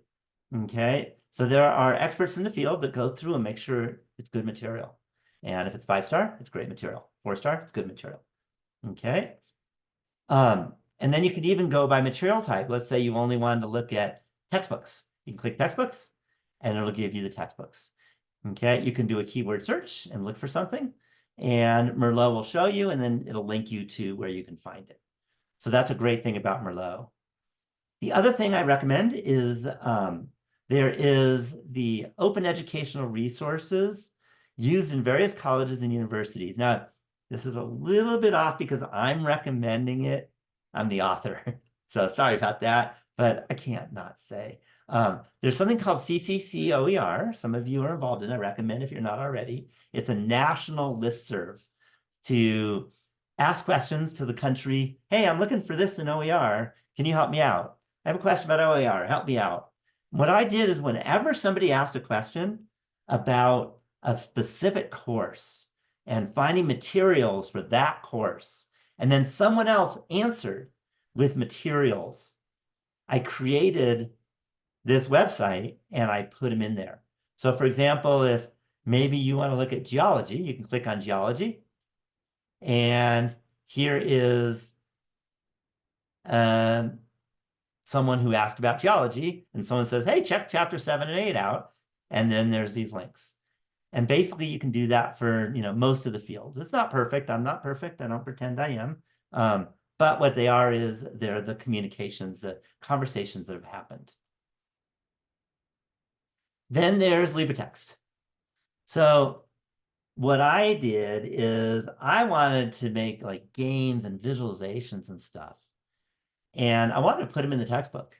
Okay, so there are experts in the field that go through and make sure it's good material. And if it's 5-star, it's great material. 4-star, it's good material. Okay. And then you could even go by material type. Let's say you only wanted to look at textbooks. You can click textbooks, and it'll give you the textbooks. Okay, you can do a keyword search and look for something, and Merlot will show you, and then it'll link you to where you can find it. So that's a great thing about Merlot. The other thing I recommend is there is the open educational resources used in various colleges and universities. Now, this is a little bit off because I'm recommending it. I'm the author, so sorry about that, but I can't not say. There's something called CCC OER. Some of you are involved in it. I recommend if you're not already. It's a national listserv to ask questions to the country. Hey, I'm looking for this in OER. Can you help me out? I have a question about OER. Help me out. What I did is whenever somebody asked a question about a specific course and finding materials for that course, and then someone else answered with materials, I created this website and I put them in there. So for example, if maybe you want to look at geology, you can click on geology. And here is someone who asked about geology, and someone says, hey, check chapter 7 and 8 out. And then there's these links. And basically you can do that for, most of the fields. It's not perfect. I'm not perfect. I don't pretend I am. But what they are is they're the communications, the conversations that have happened. Then there's LibreText. So what I did is I wanted to make like games and visualizations and stuff. And I wanted to put them in the textbook.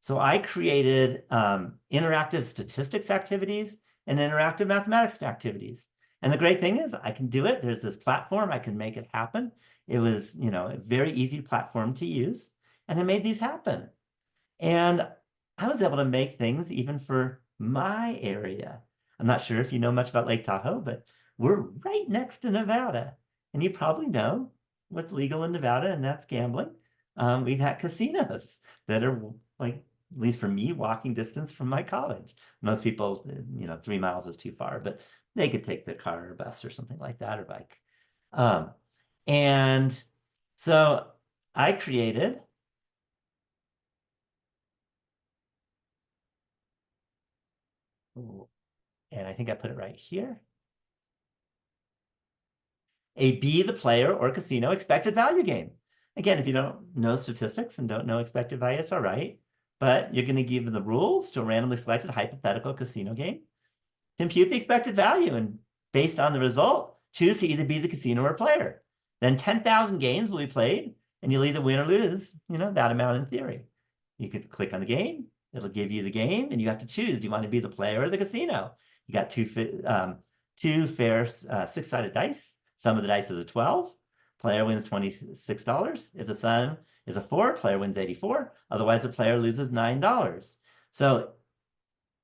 So I created interactive statistics activities and interactive mathematics activities. And the great thing is I can do it. There's this platform. I can make it happen. It was, a very easy platform to use. And I made these happen. And I was able to make things even for my area. I'm not sure if you know much about Lake Tahoe, but we're right next to Nevada. And you probably know what's legal in Nevada, and that's gambling. We've got casinos that are like, at least for me, walking distance from my college. Most people, 3 miles is too far, but they could take the car or bus or something like that or bike. And so I created and I think I put it right here. A be the player or casino expected value game. Again, if you don't know statistics and don't know expected value, it's all right. But you're going to give them the rules to a randomly selected hypothetical casino game. Compute the expected value and based on the result, choose to either be the casino or player. Then 10,000 games will be played and you'll either win or lose, that amount in theory. You could click on the game, it'll give you the game and you have to choose. Do you want to be the player or the casino? You got two fair six-sided dice. Sum of the dice is a 12. Player wins $26. If the sum is a 4, player wins 84. Otherwise, the player loses $9. So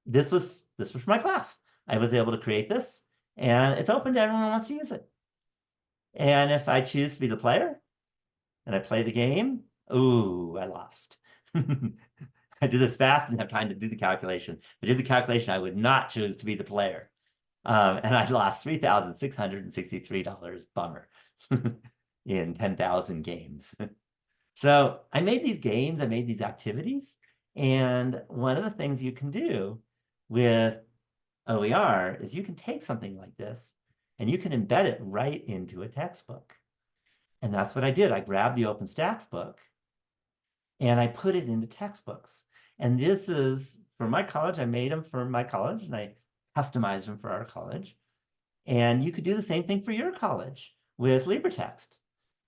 this was for my class. I was able to create this, and it's open to everyone who wants to use it. And if I choose to be the player, and I play the game, ooh, I lost. I did this fast, didn't have time to do the calculation. If I did the calculation, I would not choose to be the player. And I lost $3,663, bummer, in 10,000 games. So I made these games, I made these activities, and one of the things you can do with OER is you can take something like this and you can embed it right into a textbook. And that's what I did. I grabbed the OpenStax book and I put it into textbooks. And this is for my college. I made them for my college and I customized them for our college. And you could do the same thing for your college with LibreText.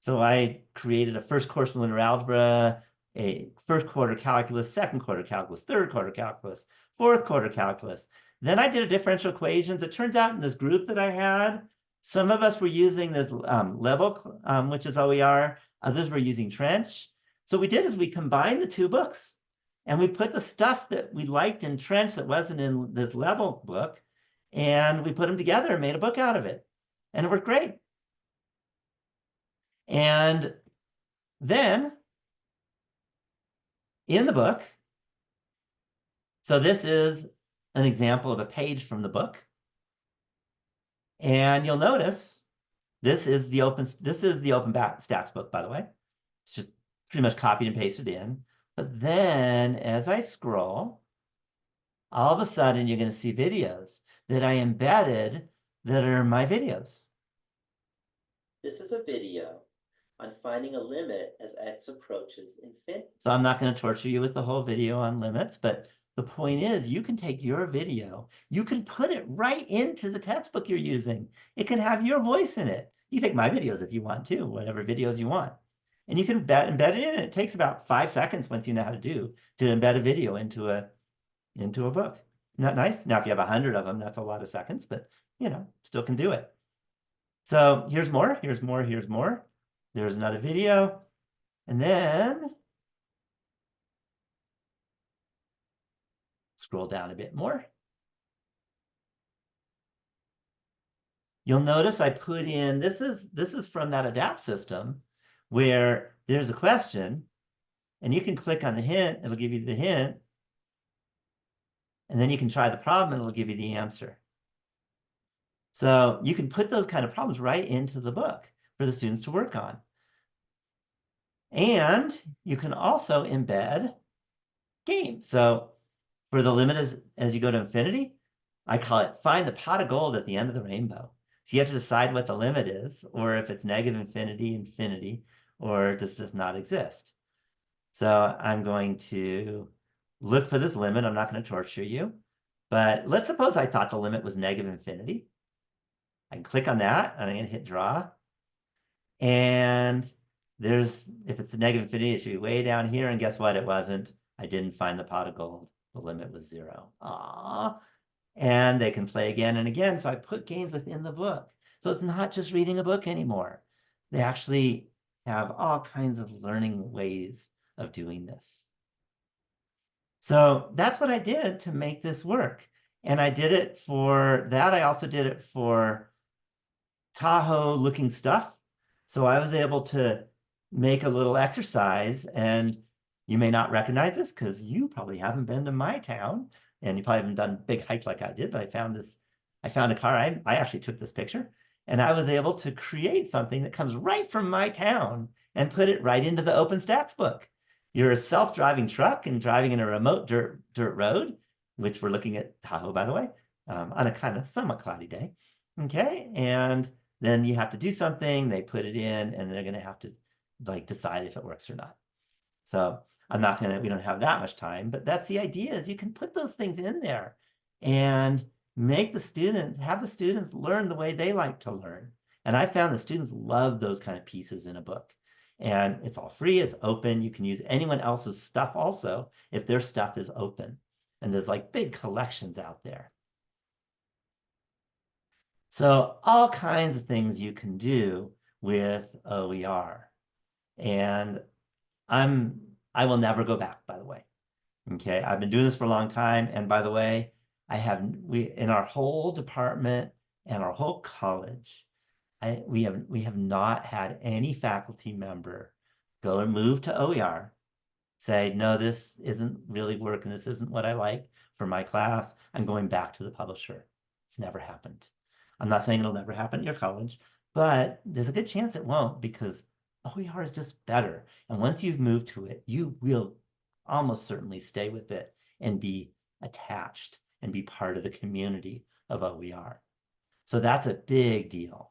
So I created a first course in linear algebra, a first quarter calculus, second quarter calculus, third quarter calculus, fourth quarter calculus. Then I did a differential equations. It turns out in this group that I had, some of us were using this level, which is OER. Others were using Trench. So what we did is we combined the two books and we put the stuff that we liked in Trench that wasn't in this level book, and we put them together and made a book out of it. And it worked great. And then in the book, so this is an example of a page from the book. And you'll notice this is the OpenStax book, by the way. It's just pretty much copied and pasted in. But then as I scroll, all of a sudden you're going to see videos that I embedded that are my videos. This is a video on finding a limit as x approaches infinity. So I'm not going to torture you with the whole video on limits, but the point is you can take your video, you can put it right into the textbook you're using. It can have your voice in it. You take my videos if you want to, whatever videos you want. And you can embed it in. It takes about 5 seconds once you know how to embed a video into a book. Isn't that nice? Now, if you have 100 of them, that's a lot of seconds, but still can do it. So here's more, here's more, here's more. There's another video. And then scroll down a bit more. You'll notice I put in, this is from that adapt system where there's a question and you can click on the hint, it'll give you the hint. And then you can try the problem and it'll give you the answer. So you can put those kind of problems right into the book for the students to work on. And you can also embed games. So for the limit as you go to infinity, I call it find the pot of gold at the end of the rainbow. So you have to decide what the limit is, or if it's negative infinity, infinity, or this does not exist. So I'm going to look for this limit. I'm not going to torture you. But let's suppose I thought the limit was negative infinity. I can click on that, and I'm going to hit draw. And if it's a negative infinity, it should be way down here. And guess what? It wasn't. I didn't find the pot of gold. The limit was 0. Aww. And they can play again and again. So I put games within the book. So it's not just reading a book anymore. They actually have all kinds of learning ways of doing this. So that's what I did to make this work. And I did it for that. I also did it for Tahoe looking stuff. So I was able to make a little exercise, and you may not recognize this because you probably haven't been to my town and you probably haven't done a big hike like I did, but I found a car. I actually took this picture, and I was able to create something that comes right from my town and put it right into the OpenStax book. You're a self-driving truck and driving in a remote dirt road, which we're looking at Tahoe, by the way, on a kind of somewhat cloudy day. Okay, and then you have to do something, they put it in, and they're gonna have to like decide if it works or not. So we don't have that much time, but that's the idea, is you can put those things in there and have the students learn the way they like to learn. And I found the students love those kind of pieces in a book. And it's all free, it's open. You can use anyone else's stuff also if their stuff is open. And there's like big collections out there. So all kinds of things you can do with OER. And I will never go back, by the way. Okay, I've been doing this for a long time. And by the way, we in our whole department and our whole college, we have not had any faculty member go and move to OER, say, no, this isn't really working. This isn't what I like for my class. I'm going back to the publisher. It's never happened. I'm not saying it'll never happen at your college, but there's a good chance it won't, because OER is just better. And once you've moved to it, you will almost certainly stay with it and be attached and be part of the community of OER. So that's a big deal.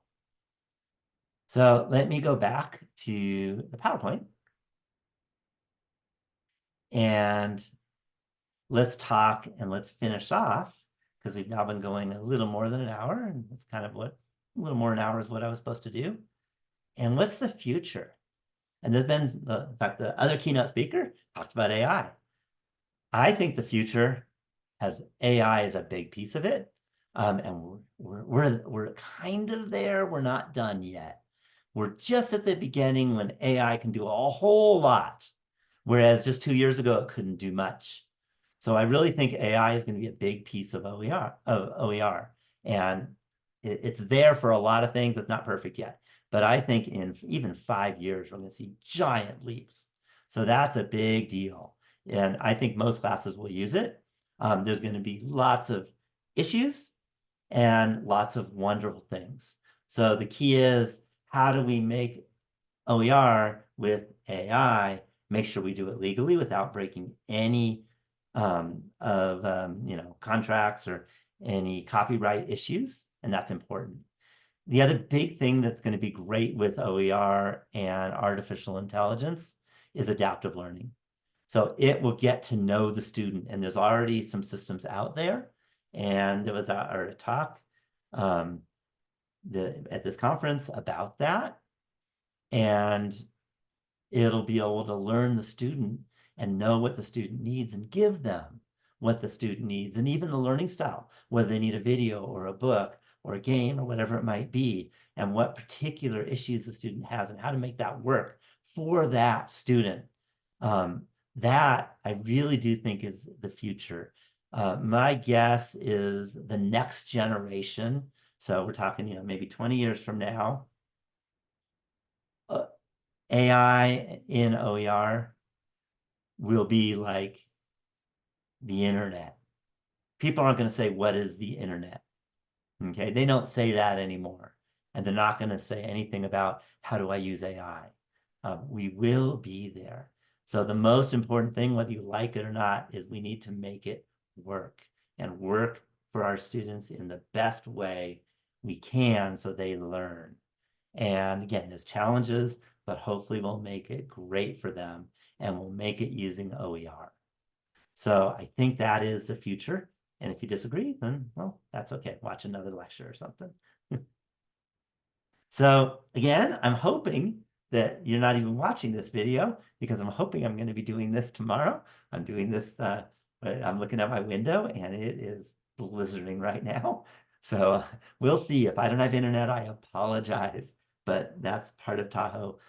So let me go back to the PowerPoint. And let's talk and let's finish off, because we've now been going a little more than an hour, and it's kind of a little more an hour is what I was supposed to do. And what's the future? And there's been, in fact, the other keynote speaker talked about AI. I think the future has AI is a big piece of it. And we're kind of there. We're not done yet. We're just at the beginning when AI can do a whole lot, whereas just 2 years ago, it couldn't do much. So I really think AI is going to be a big piece of OER. And it's there for a lot of things. It's not perfect yet. But I think in even 5 years, we're going to see giant leaps. So that's a big deal. And I think most classes will use it. There's going to be lots of issues and lots of wonderful things. So the key is, how do we make OER with AI, make sure we do it legally without breaking any contracts or any copyright issues, and that's important. The other big thing that's going to be great with OER and artificial intelligence is adaptive learning. So it will get to know the student, and there's already some systems out there. And there was a talk at this conference about that. And it'll be able to learn the student and know what the student needs and give them what the student needs, and even the learning style, whether they need a video or a book or a game or whatever it might be, and what particular issues the student has and how to make that work for that student. That I really do think is the future. My guess is the next generation, so we're talking, maybe 20 years from now, AI in OER will be like the internet. People aren't going to say, what is the internet? Okay, they don't say that anymore. And they're not going to say anything about, how do I use AI? We will be there. So the most important thing, whether you like it or not, is we need to make it work, and work for our students in the best way we can so they learn. And again, there's challenges, but hopefully we'll make it great for them, and we'll make it using OER. So I think that is the future. And if you disagree, then, well, that's okay. Watch another lecture or something. So again, I'm hoping that you're not even watching this video because I'm hoping I'm going to be doing this tomorrow. I'm doing this, I'm looking out my window and it is blizzarding right now. So we'll see. If I don't have internet, I apologize, but that's part of Tahoe.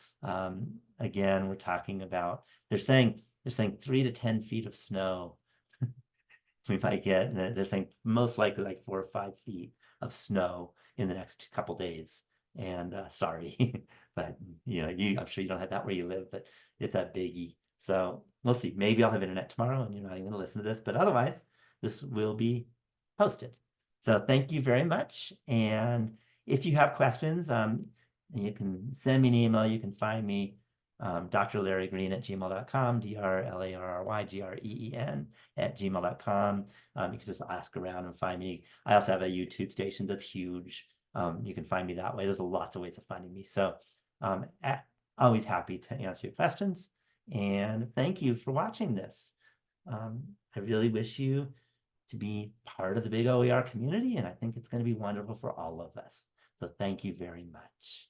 Again, we're talking about, they're saying 3 to 10 feet of snow we might get, and they're saying most likely like 4 or 5 feet of snow in the next couple days. And sorry, but I'm sure you don't have that where you live, but it's a biggie. So we'll see. Maybe I'll have internet tomorrow and you're not even going to listen to this, but otherwise, this will be posted. So thank you very much. And if you have questions, you can send me an email. You can find me drlarrygreen@gmail.com, drlarrygreen@gmail.com. You can just ask around and find me. I also have a YouTube station that's huge. You can find me that way. There's lots of ways of finding me. So always happy to answer your questions. And thank you for watching this. I really wish you to be part of the big OER community, and I think it's going to be wonderful for all of us. So thank you very much.